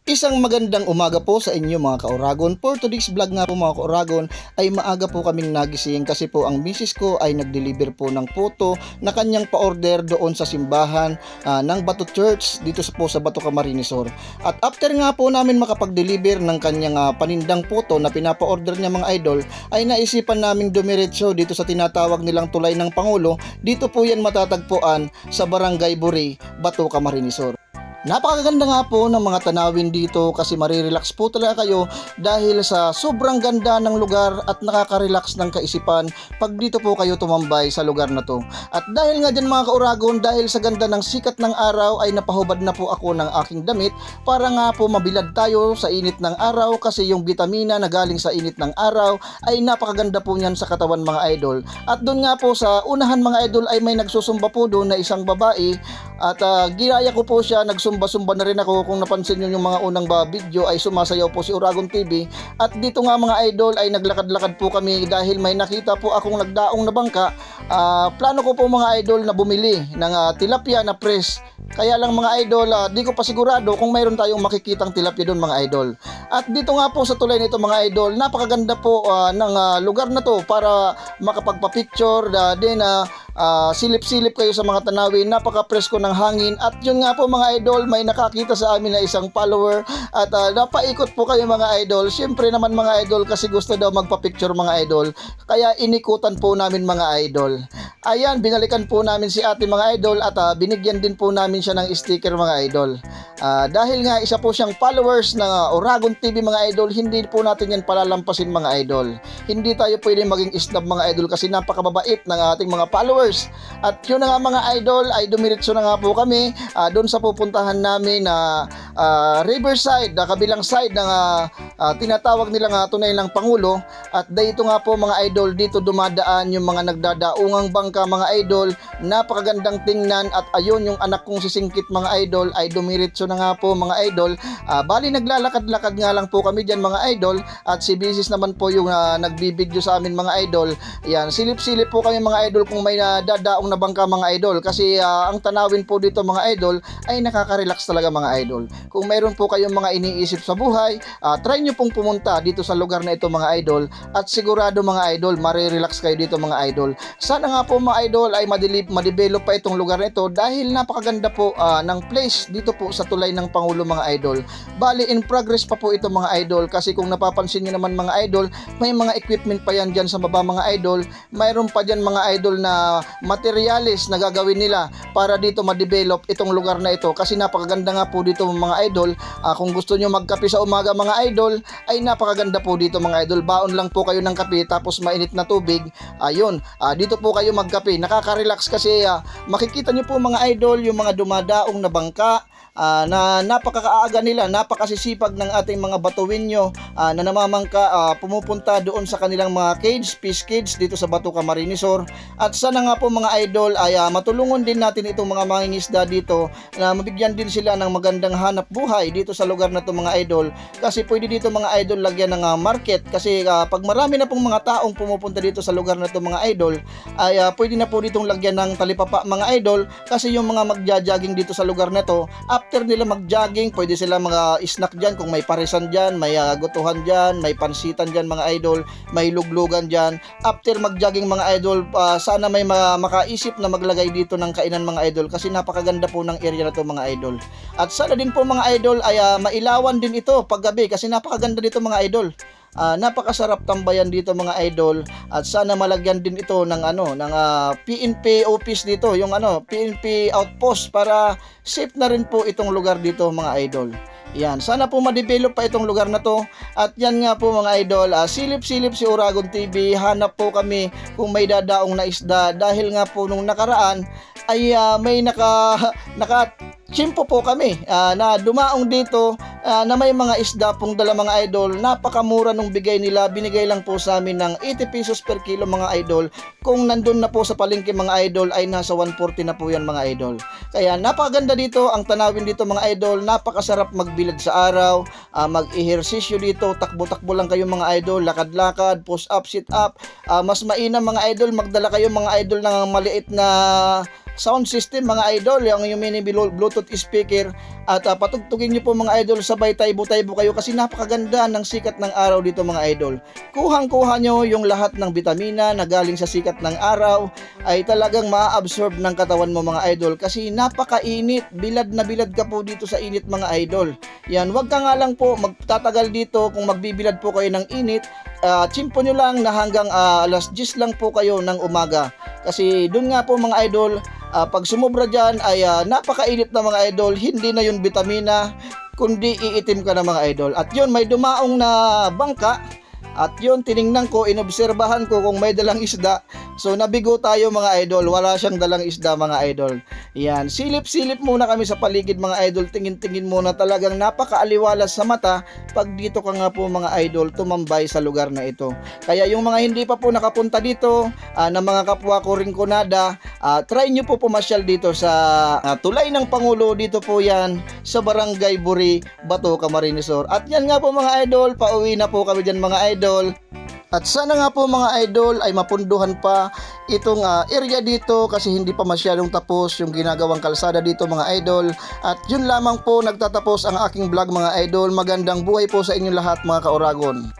Isang magandang umaga po sa inyo mga kauragon. For today's vlog nga po mga kauragon ay maaga po kaming nagising kasi po ang misis ko ay nag-deliver po ng puto na kanyang pa-order doon sa simbahan ng Bato Church dito sa Bato Camarinesor. At after nga po namin makapag-deliver ng kanyang panindang puto na pinapa-order niya mga idol ay naisipan naming dumiretso dito sa tinatawag nilang Tulay ng Pangulo. Dito po yan matatagpuan sa Barangay Buri, Bato Camarinesor. Napakaganda nga po ng mga tanawin dito kasi marirelax po talaga kayo dahil sa sobrang ganda ng lugar at nakaka-relax ng kaisipan pag dito po kayo tumambay sa lugar na to. At dahil nga dyan mga kauragon, dahil sa ganda ng sikat ng araw ay napahubad na po ako ng aking damit para nga po mabilad tayo sa init ng araw kasi yung vitamina na galing sa init ng araw ay napakaganda po niyan sa katawan mga idol. At doon nga po sa unahan mga idol ay may nagsusumba po doon na isang babae at ginaya ko po siya, nagsumba-sumba na rin ako. Kung napansin nyo yung mga unang video ay sumasayaw po si Uragon TV. At dito nga mga idol ay naglakad-lakad po kami dahil may nakita po akong nagdaong na bangka. Plano ko po mga idol na bumili ng tilapia na press. Kaya lang mga idol, di ko pa sigurado kung mayroon tayong makikitang tilapia doon mga idol. At dito nga po sa tulay nito mga idol, napakaganda po ng lugar na to para makapagpa-picture, silip-silip kayo sa mga tanawin, napaka-presko ng hangin. At yun nga po mga idol, may nakakita sa amin na isang follower at napaikot po kayo mga idol. Siyempre naman mga idol kasi gusto daw magpa-picture mga idol, kaya inikutan po namin mga idol. Ayan, binalikan po namin si ate mga idol at binigyan din po namin siya ng sticker mga idol. Dahil nga isa po siyang followers ng Uragon TV mga idol, hindi po natin yan palalampasin mga idol. Hindi tayo pwede maging snob mga idol kasi napakababait ng ating mga followers. At yun na nga mga idol, ay dumiretso na nga po kami doon sa pupuntahan namin na Riverside, kabilang side ng tinatawag nilang Tulay ng Pangulo. At dito nga po mga idol, dito dumadaan yung mga nagdadaungang bangka mga idol. Napakagandang tingnan at ayun yung anak kong sisingkit mga idol ay dumiretso na nga po mga idol. Bali naglalakad-lakad nga lang po kami dyan mga idol at si Bisis naman po yung nagbibideo sa amin mga idol. Yan, silip-silip po kami mga idol kung may dadaong na bangka mga idol kasi ang tanawin po dito mga idol ay nakaka-relax talaga mga idol. Kung mayroon po kayong mga iniisip sa buhay, try nyo pong pumunta dito sa lugar na ito mga idol at sigurado mga idol marirelax kayo dito mga idol. Sana nga po mga idol ay ma-develop pa itong lugar na ito dahil napakaganda po ng place dito po sa Tulay ng Pangulo mga idol. Bali in progress pa po ito mga idol kasi kung napapansin nyo naman mga idol, may mga equipment pa yan dyan sa baba mga idol. Mayroon pa dyan mga idol na materials na gagawin nila para dito ma-develop itong lugar na ito kasi napakaganda nga po dito mga idol. Kung gusto nyo magkape sa umaga mga idol ay napakaganda po dito mga idol. Baon lang po kayo ng kape tapos mainit na tubig. Ayun, dito po kayo magkape. Nakaka-relax kasi makikita nyo po mga idol yung mga dumadaong na bangka na napakakaaga nila, napakasisipag ng ating mga batuwinyo na namamangka pumupunta doon sa kanilang mga fish cage dito sa Bato Camarinesor. At sana nga po mga idol ay matulungan din natin itong mga mangingisda dito na mabigyan din sila ng magandang hanap buhay dito sa lugar na to mga idol kasi pwede dito mga idol lagyan ng market kasi pag marami na pong mga taong pumupunta dito sa lugar na to mga idol ay pwede na po ditong lagyan ng talipapa mga idol kasi yung mga magja-jogging dito sa lugar na to after nila mag-jogging, pwede sila mga snack dyan kung may parisan dyan, may gutuhan dyan, may pansitan dyan mga idol, may luglugan dyan. After mag-jogging mga idol, sana may makaisip na maglagay dito ng kainan mga idol kasi napakaganda po ng area na to mga idol. At sana din po mga idol ay mailawan din ito paggabi kasi napakaganda dito mga idol. Napakasarap tambayan dito mga idol at sana malagyan din ito ng PNP office dito, yung PNP outpost para safe na rin po itong lugar dito mga idol. Yan, sana po ma-develop pa itong lugar na to. At yan nga po mga idol, silip-silip si Uragon TV, hanap po kami kung may dadaong na isda dahil nga po nung nakaraan ay may chimpo po kami na dumaong dito na may mga isda pong dala mga idol. Napakamura nung bigay nila, binigay lang po sa amin ng 80 pesos per kilo mga idol. Kung nandun na po sa palengke mga idol ay nasa 140 na po yan mga idol. Kaya napakaganda dito, ang tanawin dito mga idol, napakasarap magbilad sa araw, mag-ehersisyo dito, takbo-takbo lang kayo mga idol, lakad-lakad, push up, sit up. Mas mainam mga idol, magdala kayo mga idol ng maliit na sound system mga idol, yung mini Bluetooth speaker, at patugtugin nyo po mga idol, sabay taybo-taybo kayo kasi napakaganda ng sikat ng araw dito mga idol. Kuhang-kuha nyo yung lahat ng bitamina na galing sa sikat ng araw, ay talagang ma-absorb ng katawan mo mga idol kasi napakainit, bilad na bilad ka po dito sa init mga idol. Yan, wag ka nga lang po magtatagal dito kung magbibilad po kayo ng init. Tsimpo nyo lang na hanggang alas 10 lang po kayo ng umaga. Kasi doon nga po mga idol, pag sumobra dyan ay napakainit na mga idol, hindi na yun bitamina, kundi iitim ka na mga idol. At yun, may dumaong na bangka. At yun, tiningnan ko, inobserbahan ko kung may dalang isda. So nabigo tayo mga idol, wala siyang dalang isda mga idol. Yan, silip-silip muna kami sa paligid mga idol, tingin-tingin muna, talagang napakaaliwalas sa mata pag dito ka nga po mga idol tumambay sa lugar na ito. Kaya yung mga hindi pa po nakapunta dito, na mga kapwa ko rinconada, try nyo po pumasyal dito sa Tulay ng Pangulo, dito po yan sa Barangay Buri, Bato, Camarines Sur. At yan nga po mga idol, pauwi na po kami dyan mga idol. At sana nga po mga idol ay mapunduhan pa itong area dito kasi hindi pa masyadong tapos yung ginagawang kalsada dito mga idol. At yun lamang po, nagtatapos ang aking vlog mga idol. Magandang buhay po sa inyo lahat mga kauragon.